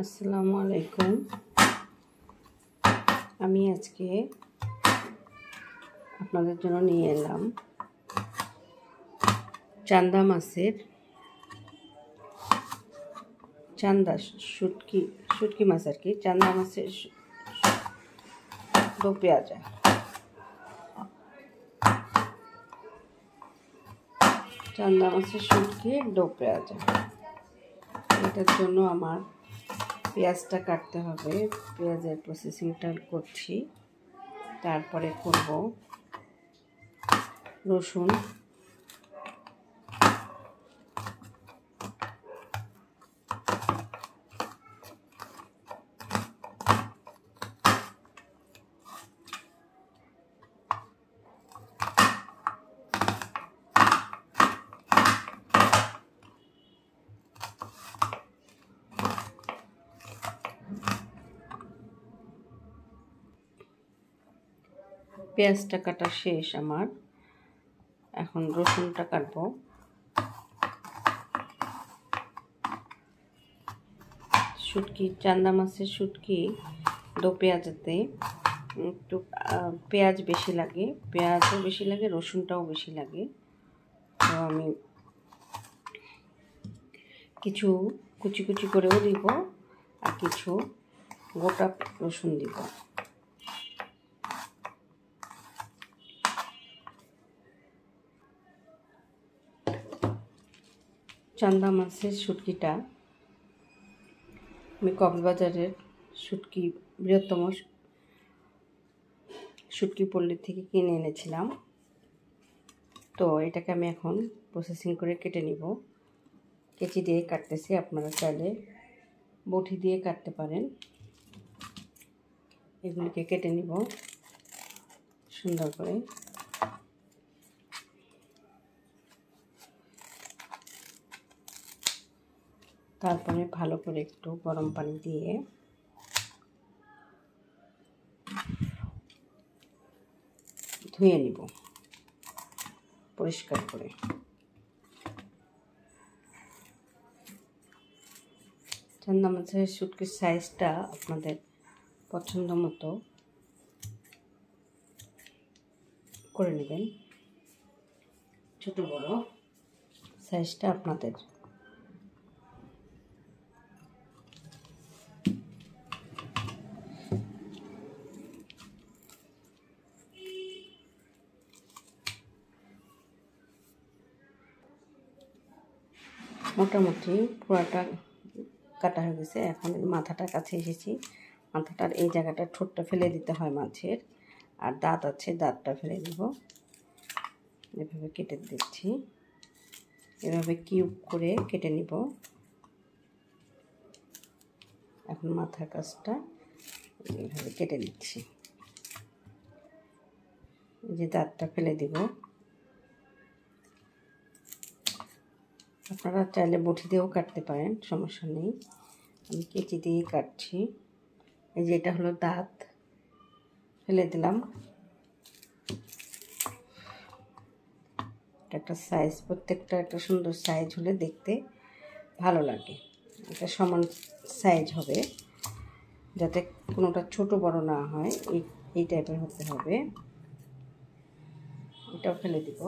আসসালামু আলাইকুম। আমি আজকে আপনাদের জন্য নিয়ে এলাম চান্দা মাছের শুটকি মাছ আর কি, চান্দা মাছের দো পেঁয়াজা। চান্দা মাছের শুটকি দো পেঁয়াজা, এটার জন্য আমার পেঁয়াজটা কাটতে হবে। পেঁয়াজের প্রসেসিংটা করছি, তারপরে করব রসুন, পেঁয়াজটা কাটা শেষ আমার। এখন রসুনটা কাটবো। শুটকি, চান্দা মাছের শুটকি দো পেঁয়াজাতে একটু পেঁয়াজ বেশি লাগে, পেঁয়াজও বেশি লাগে, রসুনটাও বেশি লাগে। তো আমি কিছু কুচি কুচি করেও দিব আর কিছু গোটা রসুন দিব। চান্দা মাছের শুটকিটা আমি কক্সবাজারের বৃহত্তম শুটকি পল্লী থেকে কিনে এনেছিলাম। তো এটাকে আমি এখন প্রসেসিং করে কেটে নিব। কেচি দিয়ে কাটতেছি, আপনারা চাইলে বটি দিয়ে কাটতে পারেন। এগুলিকে কেটে নিব সুন্দর করে। তারপরে ভালো করে একটু গরম পানি দিয়ে ধুয়ে নিব পরিষ্কার করে। চান্দা মাছের শুটকির সাইজটা আপনাদের পছন্দ মতো করে নেবেন, ছোট বড় সাইজটা আপনাদের। মোটামুটি পুরাটা কাটা হয়ে গেছে। এখন মাথাটার কাছে এসেছি। মাথাটার এই জায়গাটা ঠোঁটটা ফেলে দিতে হয় মাছের, আর দাঁত আছে, দাঁতটা ফেলে দিব। এভাবে কেটে দিচ্ছি, এভাবে কিউব করে কেটে নিব। এখন মাথার কাছটা এইভাবে কেটে নিচ্ছি। এই যে দাঁতটা ফেলে দিব। আপনারা চাইলে বটি দিয়েও কাটতে পারেন, সমস্যা নেই। আমি কেচি দিয়ে কাটছি। এই যে এটা হলো দাঁত, ফেলে দিলাম। একটা সাইজ, প্রত্যেকটা একটা সুন্দর সাইজ হলে দেখতে ভালো লাগে। এটা সমান সাইজ হবে, যাতে কোনোটা ছোট বড় না হয়, এই টাইপের হতে হবে। এটাও ফেলে দিব।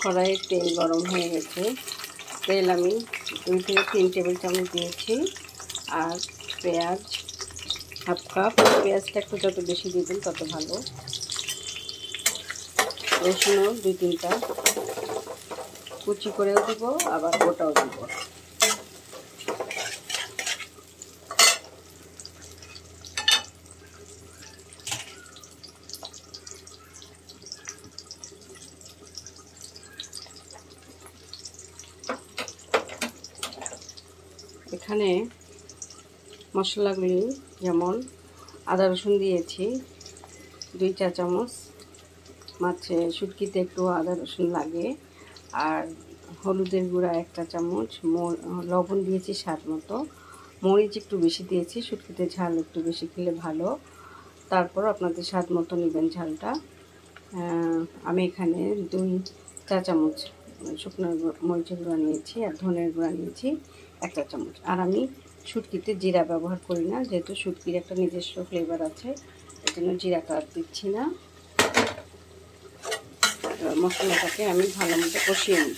কড়াইয়ে তেল গরম হয়ে গেছে। তেল আমি 2 থেকে 3 টেবিল চামচ দিয়েছি। আর পেঁয়াজ হাফ কাপ। পেঁয়াজটা একটু যত বেশি দিবেন তত ভালো। রসুনও 2-3টা কুচি করেও দিব, আবার গোটাও দিব। এখানে মশলাগুলি যেমন আদা রসুন দিয়েছি 2 চা চামচ। মাছে শুটকিতে একটু আদা রসুন লাগে। আর হলুদের গুঁড়া 1 চা চামচ, লবণ দিয়েছি স্বাদ মতো, মরিচ একটু বেশি দিয়েছি, শুটকিতে ঝাল একটু বেশি খেলে ভালো। তারপর আপনাদের স্বাদ মতো নেবেন ঝালটা। আমি এখানে 2 চা চামচ শুকনো মরিচের গুঁড়া নিয়েছি, আর ধনের গুঁড়া নিয়েছি 1 চা চামচ। আর আমি শুটকিতে জিরা ব্যবহার করি না, যেহেতু শুটকির একটা নিজস্ব ফ্লেভার আছে, এই জন্য জিরাটা দিচ্ছি না। মশলাটাকে আমি ভালো মতো কষিয়ে নিই।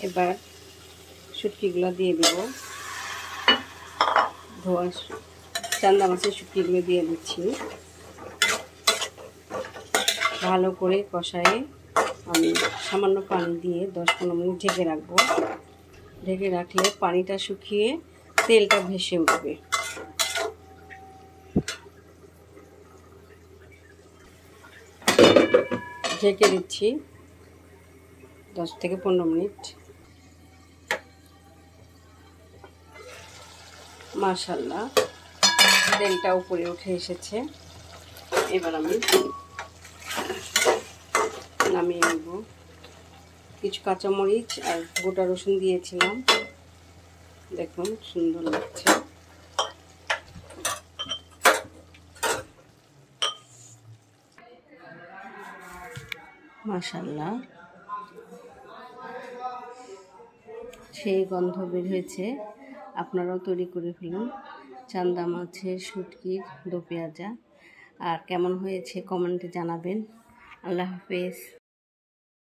এবার শুটকিগুলো দিয়ে দেব, ধোয়া চান্দা মাছের শুটকিগুলো দিয়ে দিচ্ছি। ভালো করে কষায়ে আমি সামান্য পানি দিয়ে 10-15 মিনিট ঢেকে রাখবো। ঢেকে রাখলে পানিটা শুকিয়ে তেলটা ভেসে উঠবে। ঢেকে দিচ্ছি 10 থেকে 15 মিনিট। মাশাআল্লাহ, তেলটা উপরে উঠে এসেছে। এবার আমি নামিয়ে নেব। কিছু কাঁচামরিচ আর গোটা রসুন দিয়েছিলাম, দেখুন সুন্দর লাগছে। মাশাআল্লাহ, সেই গন্ধ বের হয়েছে। আপনারাও তৈরি করে ফেলুন চান্দা মাছের শুটকির দো পেঁয়াজা। আর কেমন হয়েছে কমেন্টে জানাবেন। আল্লাহ হাফেজ।